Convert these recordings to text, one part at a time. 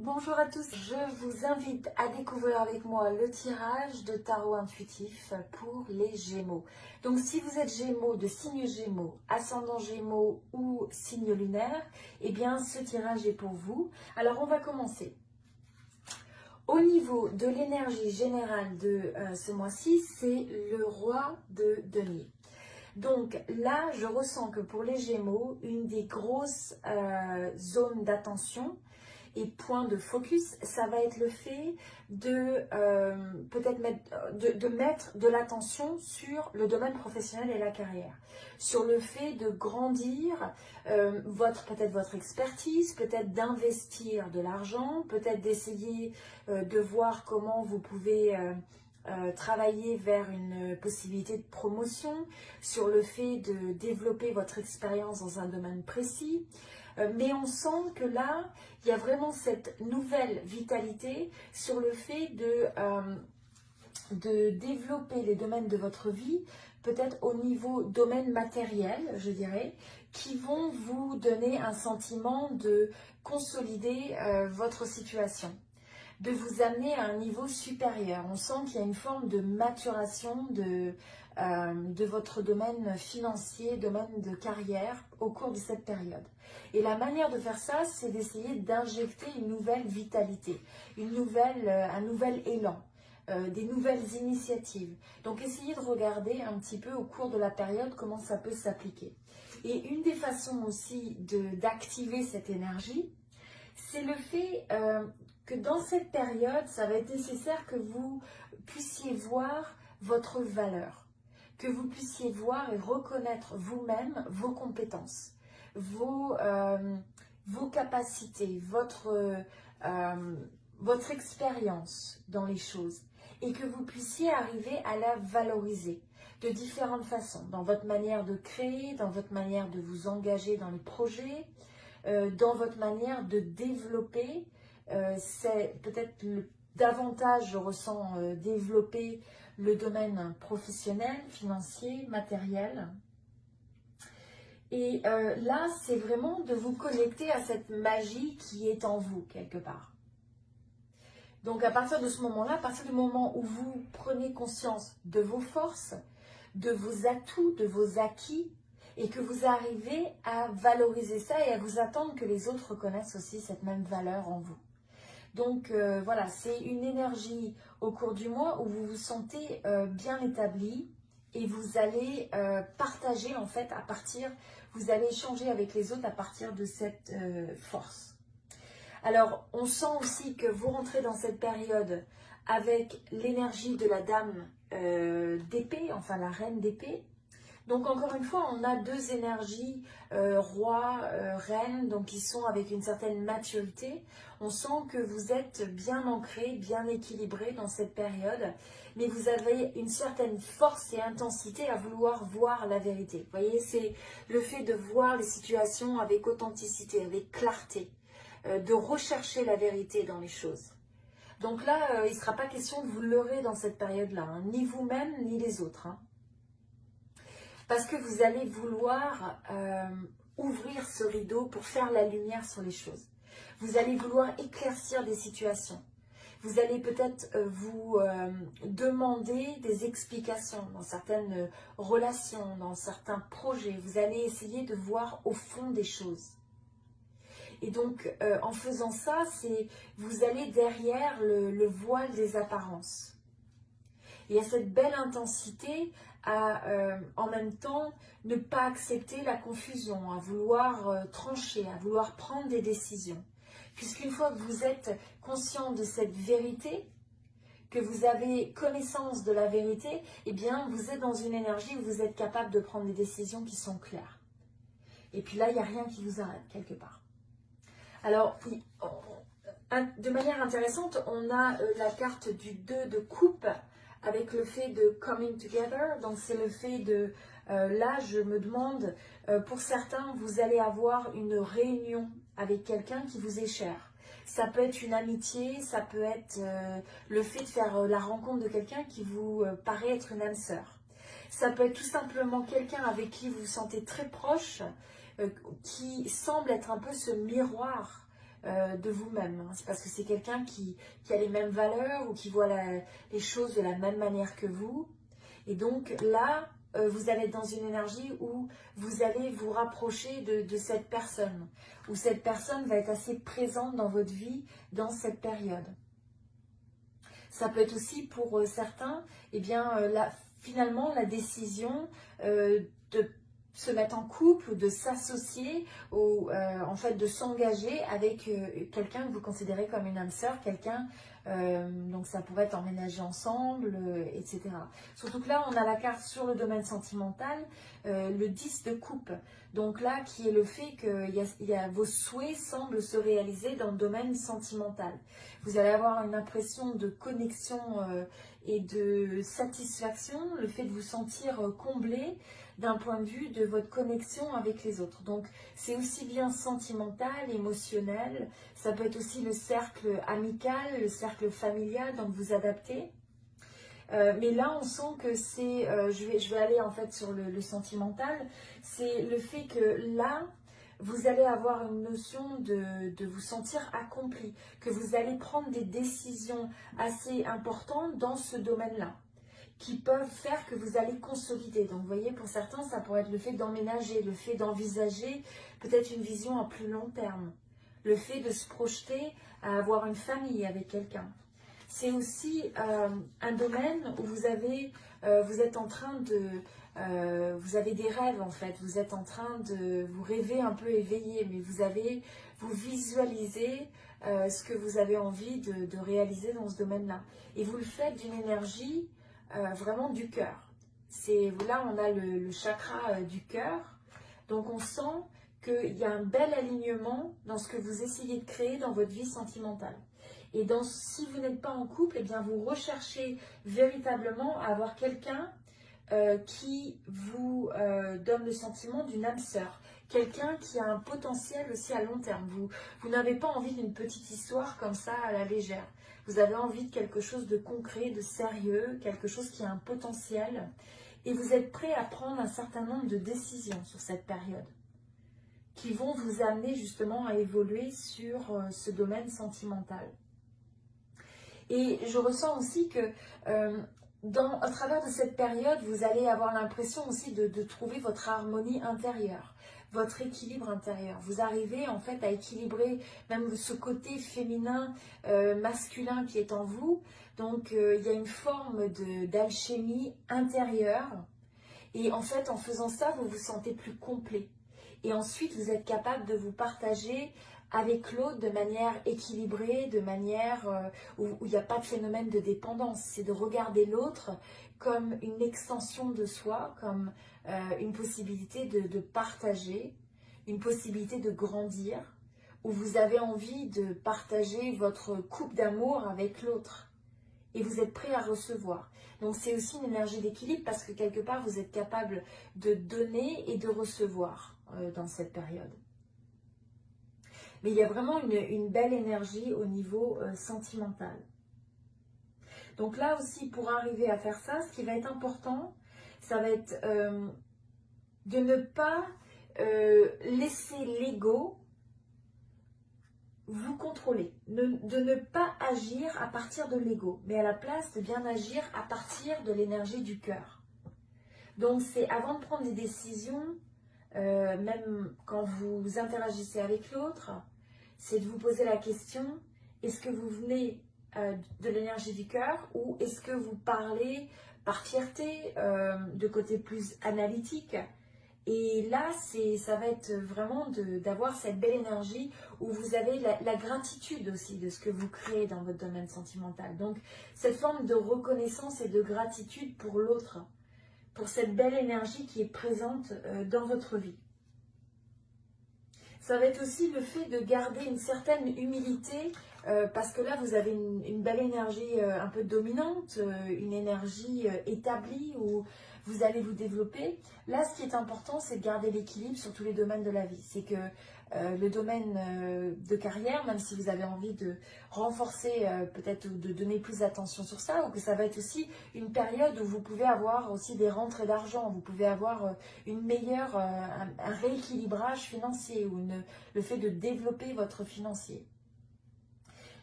Bonjour à tous, je vous invite à découvrir avec moi le tirage de tarot intuitif pour les Gémeaux. Donc si vous êtes Gémeaux, de signe Gémeaux, ascendant Gémeaux ou signe lunaire, eh bien ce tirage est pour vous. Alors on va commencer. Au niveau de l'énergie générale de ce mois-ci, c'est le roi de denier. Donc là, je ressens que pour les Gémeaux, une des grosses zones d'attention et point de focus, ça va être le fait de peut-être mettre de l'attention sur le domaine professionnel et la carrière, sur le fait de grandir peut-être votre expertise, peut-être d'investir de l'argent, peut-être d'essayer de voir comment vous pouvez travailler vers une possibilité de promotion, sur le fait de développer votre expérience dans un domaine précis. Mais on sent que là, il y a vraiment cette nouvelle vitalité sur le fait de développer les domaines de votre vie, peut-être au niveau domaine matériel, je dirais, qui vont vous donner un sentiment de consolider votre situation, de vous amener à un niveau supérieur. On sent qu'il y a une forme de maturation de votre domaine financier, domaine de carrière au cours de cette période. Et la manière de faire ça, c'est d'essayer d'injecter une nouvelle vitalité, un nouvel élan, des nouvelles initiatives. Donc essayez de regarder un petit peu au cours de la période comment ça peut s'appliquer. Et une des façons aussi d'activer cette énergie, c'est le fait que dans cette période, ça va être nécessaire que vous puissiez voir votre valeur, que vous puissiez voir et reconnaître vous-même vos compétences, vos capacités, votre expérience dans les choses, et que vous puissiez arriver à la valoriser de différentes façons, dans votre manière de créer, dans votre manière de vous engager dans les projets, dans votre manière de développer. C'est peut-être davantage, je ressens, développer le domaine professionnel, financier, matériel. Et là, c'est vraiment de vous connecter à cette magie qui est en vous, quelque part. Donc à partir de ce moment-là, à partir du moment où vous prenez conscience de vos forces, de vos atouts, de vos acquis, et que vous arrivez à valoriser ça et à vous attendre que les autres reconnaissent aussi cette même valeur en vous. Donc voilà, c'est une énergie au cours du mois où vous vous sentez bien établi et vous allez partager en fait vous allez échanger avec les autres à partir de cette force. Alors, on sent aussi que vous rentrez dans cette période avec l'énergie de la dame d'épée, enfin la reine d'épée. Donc encore une fois, on a deux énergies, roi, reine, donc qui sont avec une certaine maturité. On sent que vous êtes bien ancré, bien équilibré dans cette période, mais vous avez une certaine force et intensité à vouloir voir la vérité. Vous voyez, c'est le fait de voir les situations avec authenticité, avec clarté, de rechercher la vérité dans les choses. Donc là, il ne sera pas question de vous leurrer dans cette période-là, hein, ni vous-même, ni les autres. Hein. Parce que vous allez vouloir ouvrir ce rideau pour faire la lumière sur les choses. Vous allez vouloir éclaircir des situations. Vous allez peut-être vous demander des explications dans certaines relations, dans certains projets. Vous allez essayer de voir au fond des choses. Et donc, en faisant ça, vous allez derrière le voile des apparences. Il y a cette belle intensité à, en même temps, ne pas accepter la confusion, à vouloir trancher, à vouloir prendre des décisions. Puisqu'une fois que vous êtes conscient de cette vérité, que vous avez connaissance de la vérité, eh bien, vous êtes dans une énergie où vous êtes capable de prendre des décisions qui sont claires. Et puis là, il n'y a rien qui vous arrête, quelque part. Alors, de manière intéressante, on a la carte du 2 de coupe avec le fait de coming together. Donc, c'est le fait de, là, je me demande, pour certains, vous allez avoir une réunion avec quelqu'un qui vous est cher. Ça peut être une amitié, ça peut être le fait de faire la rencontre de quelqu'un qui vous paraît être une âme sœur. Ça peut être tout simplement quelqu'un avec qui vous vous sentez très proche, qui semble être un peu ce miroir de vous-même. Hein. C'est parce que c'est quelqu'un qui a les mêmes valeurs ou qui voit les choses de la même manière que vous. Et donc là, vous allez être dans une énergie où vous allez vous rapprocher de cette personne, où cette personne va être assez présente dans votre vie dans cette période. Ça peut être aussi pour certains, eh bien, finalement, la décision de se mettre en couple ou de s'associer ou en fait de s'engager avec quelqu'un que vous considérez comme une âme sœur, quelqu'un, donc ça pourrait être emménager ensemble, etc. Surtout que là, on a la carte sur le domaine sentimental, le 10 de coupe. Donc là, qui est le fait que vos souhaits semblent se réaliser dans le domaine sentimental. Vous allez avoir une impression de connexion et de satisfaction, le fait de vous sentir comblé d'un point de vue de votre connexion avec les autres. Donc c'est aussi bien sentimental, émotionnel, ça peut être aussi le cercle amical, le cercle familial, donc vous adaptez. Mais là on sent que c'est, je vais aller en fait sur le sentimental, c'est le fait que là, vous allez avoir une notion de vous sentir accompli, que vous allez prendre des décisions assez importantes dans ce domaine-là, qui peuvent faire que vous allez consolider. Donc vous voyez, pour certains, ça pourrait être le fait d'emménager, le fait d'envisager peut-être une vision à plus long terme, le fait de se projeter à avoir une famille avec quelqu'un. C'est aussi un domaine où vous êtes en train de... vous avez des rêves en fait, vous êtes en train de vous rêver un peu éveillé, mais vous visualisez ce que vous avez envie de réaliser dans ce domaine-là. Et vous le faites d'une énergie vraiment du cœur. Là, on a le chakra du cœur, donc on sent qu'il y a un bel alignement dans ce que vous essayez de créer dans votre vie sentimentale. Et si vous n'êtes pas en couple, eh bien vous recherchez véritablement à avoir quelqu'un qui vous donne le sentiment d'une âme sœur, quelqu'un qui a un potentiel aussi à long terme. Vous n'avez pas envie d'une petite histoire comme ça à la légère. Vous avez envie de quelque chose de concret, de sérieux, quelque chose qui a un potentiel. Et vous êtes prêt à prendre un certain nombre de décisions sur cette période qui vont vous amener justement à évoluer sur ce domaine sentimental. Et je ressens aussi que à travers de cette période, vous allez avoir l'impression aussi de trouver votre harmonie intérieure, votre équilibre intérieur. Vous arrivez en fait à équilibrer même ce côté féminin, masculin qui est en vous. Donc il y a une forme d'alchimie intérieure. Et en fait, en faisant ça, vous vous sentez plus complet. Et ensuite, vous êtes capable de vous partager avec l'autre de manière équilibrée, de manière où il n'y a pas de phénomène de dépendance. C'est de regarder l'autre comme une extension de soi, comme une possibilité de partager, une possibilité de grandir, où vous avez envie de partager votre coupe d'amour avec l'autre. Et vous êtes prêt à recevoir. Donc c'est aussi une énergie d'équilibre parce que quelque part vous êtes capable de donner et de recevoir dans cette période. Mais il y a vraiment une belle énergie au niveau sentimental. Donc là aussi, pour arriver à faire ça, ce qui va être important, ça va être de ne pas laisser l'ego vous contrôler, de ne pas agir à partir de l'ego, mais à la place de bien agir à partir de l'énergie du cœur. Donc c'est avant de prendre des décisions, même quand vous interagissez avec l'autre, c'est de vous poser la question, est-ce que vous venez de l'énergie du cœur ou est-ce que vous parlez par fierté, de côté plus analytique? Et là, ça va être vraiment d'avoir cette belle énergie où vous avez la gratitude aussi de ce que vous créez dans votre domaine sentimental. Donc, cette forme de reconnaissance et de gratitude pour l'autre, pour cette belle énergie qui est présente dans votre vie. Ça va être aussi le fait de garder une certaine humilité parce que là, vous avez une belle énergie un peu dominante, une énergie établie où vous allez vous développer. Là, ce qui est important, c'est de garder l'équilibre sur tous les domaines de la vie. C'est que le domaine de carrière, même si vous avez envie de renforcer peut-être ou de donner plus d'attention sur ça, ou que ça va être aussi une période où vous pouvez avoir aussi des rentrées d'argent, vous pouvez avoir une meilleure, un rééquilibrage financier ou le fait de développer votre financier.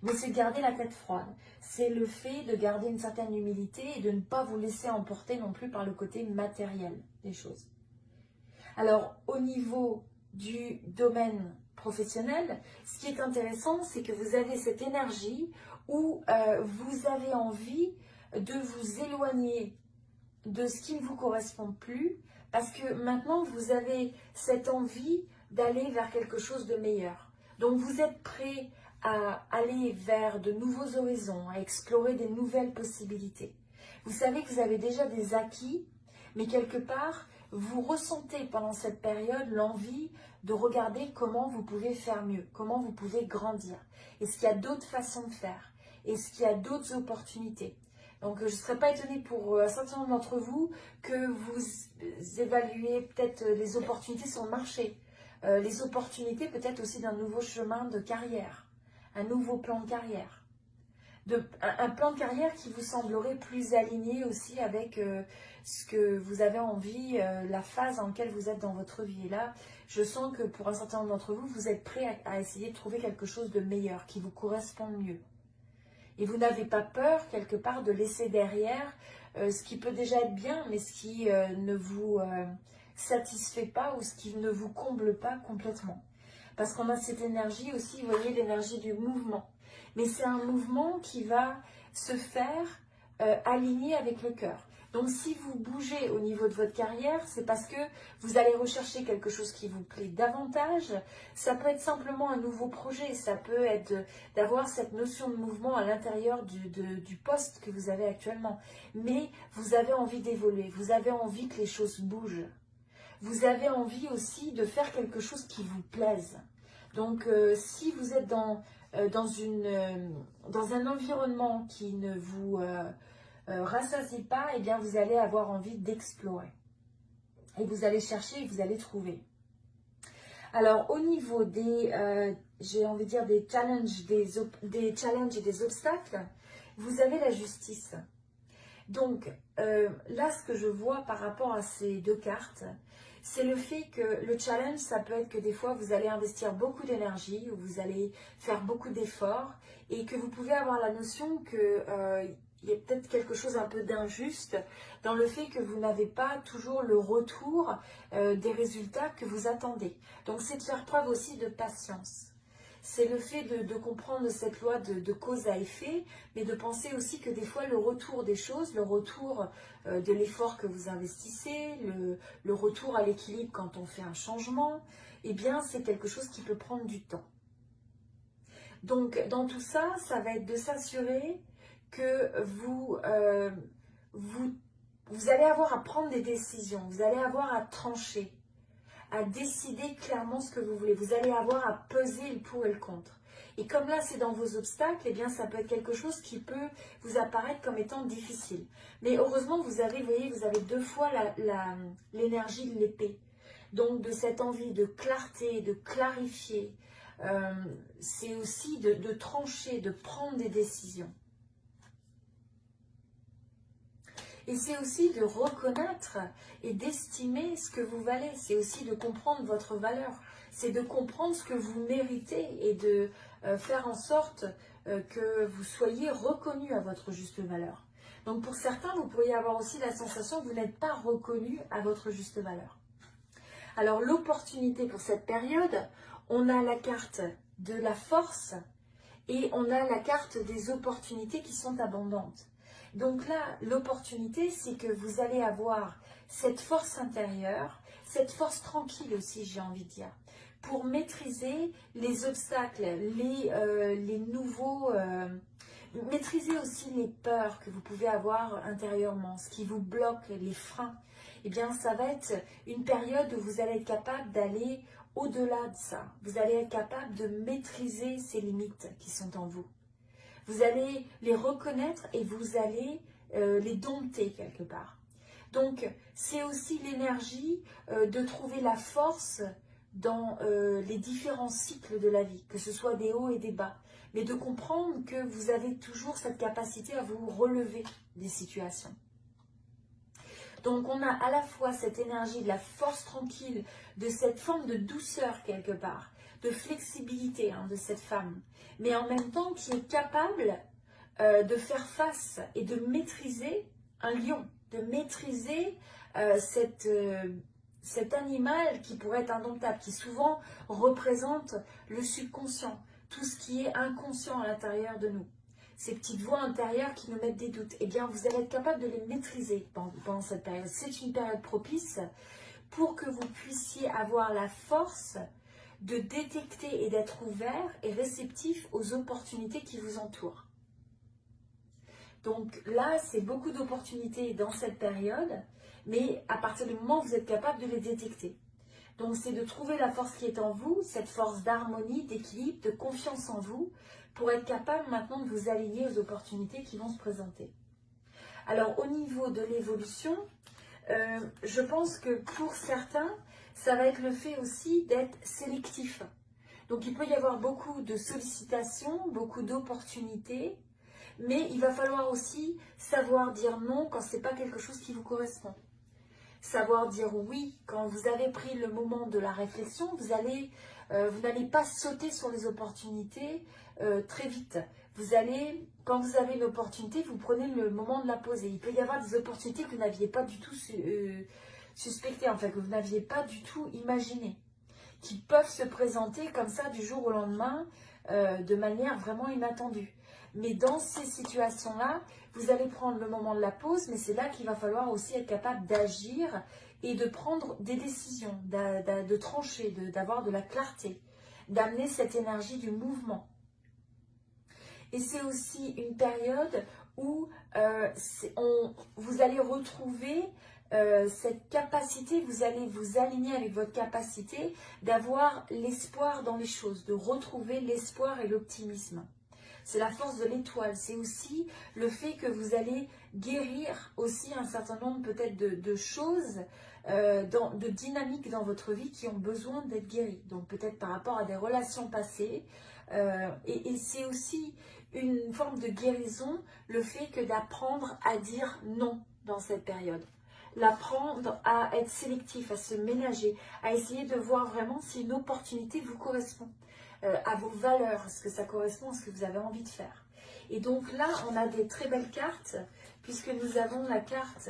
Mais c'est de garder la tête froide, c'est le fait de garder une certaine humilité et de ne pas vous laisser emporter non plus par le côté matériel des choses. Alors, au niveau du domaine professionnel, ce qui est intéressant, c'est que vous avez cette énergie où vous avez envie de vous éloigner de ce qui ne vous correspond plus, parce que maintenant, vous avez cette envie d'aller vers quelque chose de meilleur. Donc, vous êtes prêt à aller vers de nouveaux horizons, à explorer des nouvelles possibilités. Vous savez que vous avez déjà des acquis, mais quelque part, vous ressentez pendant cette période l'envie de regarder comment vous pouvez faire mieux, comment vous pouvez grandir. Est-ce qu'il y a d'autres façons de faire? Est-ce qu'il y a d'autres opportunités? Donc, je ne serais pas étonnée pour un certain nombre d'entre vous que vous évaluez peut-être les opportunités sur le marché, les opportunités peut-être aussi d'un nouveau chemin de carrière, un nouveau plan de carrière. Un plan de carrière qui vous semblerait plus aligné aussi avec ce que vous avez envie, la phase dans laquelle vous êtes dans votre vie. Et là, je sens que pour un certain nombre d'entre vous, vous êtes prêts à essayer de trouver quelque chose de meilleur, qui vous corresponde mieux. Et vous n'avez pas peur, quelque part, de laisser derrière ce qui peut déjà être bien, mais ce qui ne vous satisfait pas ou ce qui ne vous comble pas complètement. Parce qu'on a cette énergie aussi, vous voyez, l'énergie du mouvement. Mais c'est un mouvement qui va se faire aligné avec le cœur. Donc si vous bougez au niveau de votre carrière, c'est parce que vous allez rechercher quelque chose qui vous plaît davantage. Ça peut être simplement un nouveau projet, ça peut être d'avoir cette notion de mouvement à l'intérieur du poste que vous avez actuellement. Mais vous avez envie d'évoluer, vous avez envie que les choses bougent. Vous avez envie aussi de faire quelque chose qui vous plaise. Donc si vous êtes dans un environnement qui ne vous rassasie pas, eh bien vous allez avoir envie d'explorer. Et vous allez chercher et vous allez trouver. Alors au niveau des, j'ai envie de dire des challenges, des challenges et des obstacles, vous avez la justice. Donc là, ce que je vois par rapport à ces deux cartes, c'est le fait que le challenge, ça peut être que des fois, vous allez investir beaucoup d'énergie, ou vous allez faire beaucoup d'efforts, et que vous pouvez avoir la notion que il y a peut-être quelque chose un peu d'injuste dans le fait que vous n'avez pas toujours le retour des résultats que vous attendez. Donc, c'est de faire preuve aussi de patience. C'est le fait de comprendre cette loi de cause à effet, mais de penser aussi que des fois le retour des choses, le retour de l'effort que vous investissez, le retour à l'équilibre quand on fait un changement, eh bien c'est quelque chose qui peut prendre du temps. Donc dans tout ça, ça va être de s'assurer que vous allez avoir à prendre des décisions, vous allez avoir à trancher, à décider clairement ce que vous voulez. Vous allez avoir à peser le pour et le contre. Et comme là, c'est dans vos obstacles, eh bien, ça peut être quelque chose qui peut vous apparaître comme étant difficile. Mais heureusement, vous avez, vous voyez, vous avez deux fois l'énergie de l'épée. Donc, de cette envie de clarté, de clarifier, c'est aussi de trancher, de prendre des décisions. Et c'est aussi de reconnaître et d'estimer ce que vous valez. C'est aussi de comprendre votre valeur. C'est de comprendre ce que vous méritez et de faire en sorte que vous soyez reconnu à votre juste valeur. Donc pour certains, vous pourriez avoir aussi la sensation que vous n'êtes pas reconnu à votre juste valeur. Alors l'opportunité pour cette période, on a la carte de la force et on a la carte des opportunités qui sont abondantes. Donc là, l'opportunité, c'est que vous allez avoir cette force intérieure, cette force tranquille aussi, j'ai envie de dire, pour maîtriser les obstacles, les nouveaux... maîtriser aussi les peurs que vous pouvez avoir intérieurement, ce qui vous bloque, les freins. Eh bien, ça va être une période où vous allez être capable d'aller au-delà de ça. Vous allez être capable de maîtriser ces limites qui sont en vous. Vous allez les reconnaître et vous allez les dompter quelque part. Donc, c'est aussi l'énergie de trouver la force dans les différents cycles de la vie, que ce soit des hauts et des bas, mais de comprendre que vous avez toujours cette capacité à vous relever des situations. Donc on a à la fois cette énergie de la force tranquille, de cette forme de douceur quelque part, de flexibilité de cette femme, mais en même temps qui est capable de faire face et de maîtriser un lion, de maîtriser cet animal qui pourrait être indomptable, qui souvent représente le subconscient, tout ce qui est inconscient à l'intérieur de nous. Ces petites voix intérieures qui nous mettent des doutes, eh bien vous allez être capable de les maîtriser pendant cette période. C'est une période propice pour que vous puissiez avoir la force de détecter et d'être ouvert et réceptif aux opportunités qui vous entourent. Donc là, c'est beaucoup d'opportunités dans cette période, mais à partir du moment où vous êtes capable de les détecter. Donc c'est de trouver la force qui est en vous, cette force d'harmonie, d'équilibre, de confiance en vous, pour être capable maintenant de vous aligner aux opportunités qui vont se présenter. Alors au niveau de l'évolution, je pense que pour certains, ça va être le fait aussi d'être sélectif. Donc il peut y avoir beaucoup de sollicitations, beaucoup d'opportunités, mais il va falloir aussi savoir dire non quand ce n'est pas quelque chose qui vous correspond. Savoir dire oui quand vous avez pris le moment de la réflexion, vous n'allez pas sauter sur les opportunités très vite. Vous allez, quand vous avez une opportunité, vous prenez le moment de la poser. Il peut y avoir des opportunités que vous n'aviez pas du tout suspectées, en fait, que vous n'aviez pas du tout imaginées, qui peuvent se présenter comme ça du jour au lendemain de manière vraiment inattendue. Mais dans ces situations-là, vous allez prendre le moment de la pause, mais c'est là qu'il va falloir aussi être capable d'agir et de prendre des décisions, de trancher, d'avoir de la clarté, d'amener cette énergie du mouvement. Et c'est aussi une période où vous allez retrouver cette capacité, vous allez vous aligner avec votre capacité d'avoir l'espoir dans les choses, de retrouver l'espoir et l'optimisme. C'est la force de l'étoile, c'est aussi le fait que vous allez guérir aussi un certain nombre peut-être de choses, de dynamiques dans votre vie qui ont besoin d'être guéries. Donc peut-être par rapport à des relations passées. Et c'est aussi une forme de guérison, le fait que d'apprendre à dire non dans cette période. L'apprendre à être sélectif, à se ménager, à essayer de voir vraiment si une opportunité vous correspond. À vos valeurs, à ce que ça correspond à ce que vous avez envie de faire. Et donc là, on a des très belles cartes, puisque nous avons la carte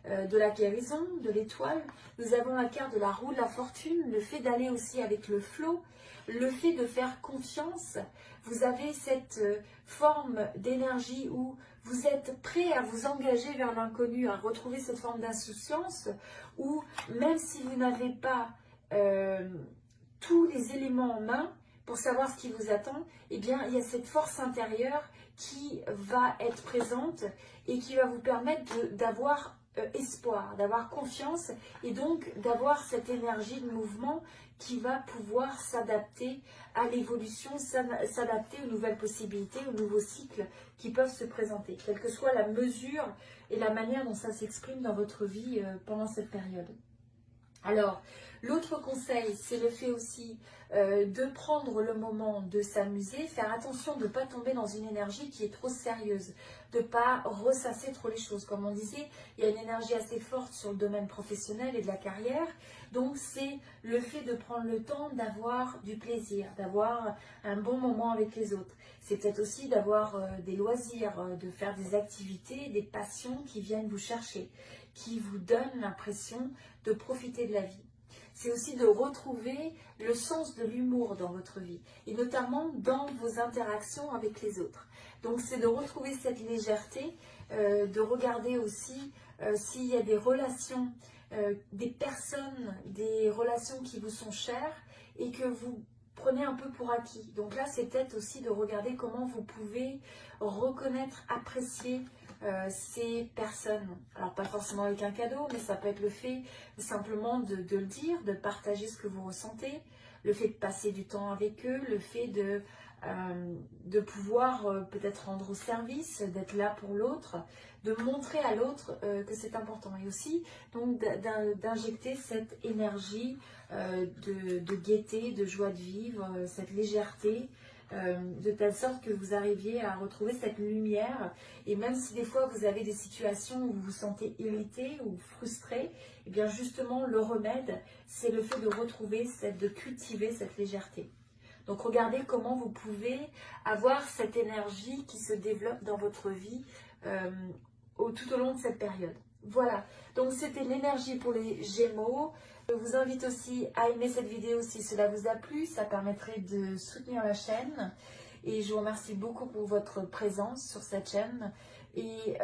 de la guérison, de l'étoile, nous avons la carte de la roue de la fortune, le fait d'aller aussi avec le flot, le fait de faire confiance. Vous avez cette forme d'énergie où vous êtes prêt à vous engager vers l'inconnu, à retrouver cette forme d'insouciance, où même si vous n'avez pas tous les éléments en main, pour savoir ce qui vous attend, eh bien, il y a cette force intérieure qui va être présente et qui va vous permettre d'avoir espoir, d'avoir confiance et donc d'avoir cette énergie de mouvement qui va pouvoir s'adapter à l'évolution, s'adapter aux nouvelles possibilités, aux nouveaux cycles qui peuvent se présenter, quelle que soit la mesure et la manière dont ça s'exprime dans votre vie pendant cette période. Alors, l'autre conseil, c'est le fait aussi de prendre le moment de s'amuser, faire attention de ne pas tomber dans une énergie qui est trop sérieuse, de ne pas ressasser trop les choses. Comme on disait, il y a une énergie assez forte sur le domaine professionnel et de la carrière, donc c'est le fait de prendre le temps d'avoir du plaisir, d'avoir un bon moment avec les autres. C'est peut-être aussi d'avoir des loisirs, de faire des activités, des passions qui viennent vous chercher, qui vous donnent l'impression de profiter de la vie. C'est aussi de retrouver le sens de l'humour dans votre vie, et notamment dans vos interactions avec les autres. Donc c'est de retrouver cette légèreté, de regarder aussi s'il y a des relations, des personnes, des relations qui vous sont chères et que vous prenez un peu pour acquis. Donc là, c'est peut-être aussi de regarder comment vous pouvez reconnaître, apprécier ces personnes. Alors pas forcément avec un cadeau, mais ça peut être le fait simplement de le dire, de partager ce que vous ressentez, le fait de passer du temps avec eux, le fait de de pouvoir peut-être rendre service, d'être là pour l'autre, de montrer à l'autre que c'est important. Et aussi donc d'injecter cette énergie de gaieté, de joie de vivre, cette légèreté, de telle sorte que vous arriviez à retrouver cette lumière. Et même si des fois vous avez des situations où vous vous sentez irrité ou frustré, et bien justement le remède, c'est le fait de retrouver, de cultiver cette légèreté. Donc regardez comment vous pouvez avoir cette énergie qui se développe dans votre vie tout au long de cette période. Voilà, donc c'était l'énergie pour les Gémeaux. Je vous invite aussi à aimer cette vidéo si cela vous a plu, ça permettrait de soutenir la chaîne. Et je vous remercie beaucoup pour votre présence sur cette chaîne. Et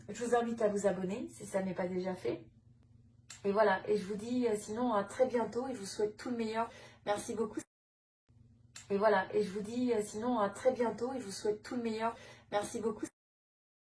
je vous invite à vous abonner si ça n'est pas déjà fait. Et voilà, et je vous dis sinon à très bientôt et je vous souhaite tout le meilleur. Merci beaucoup. Et voilà, et je vous dis sinon à très bientôt et je vous souhaite tout le meilleur. Merci beaucoup.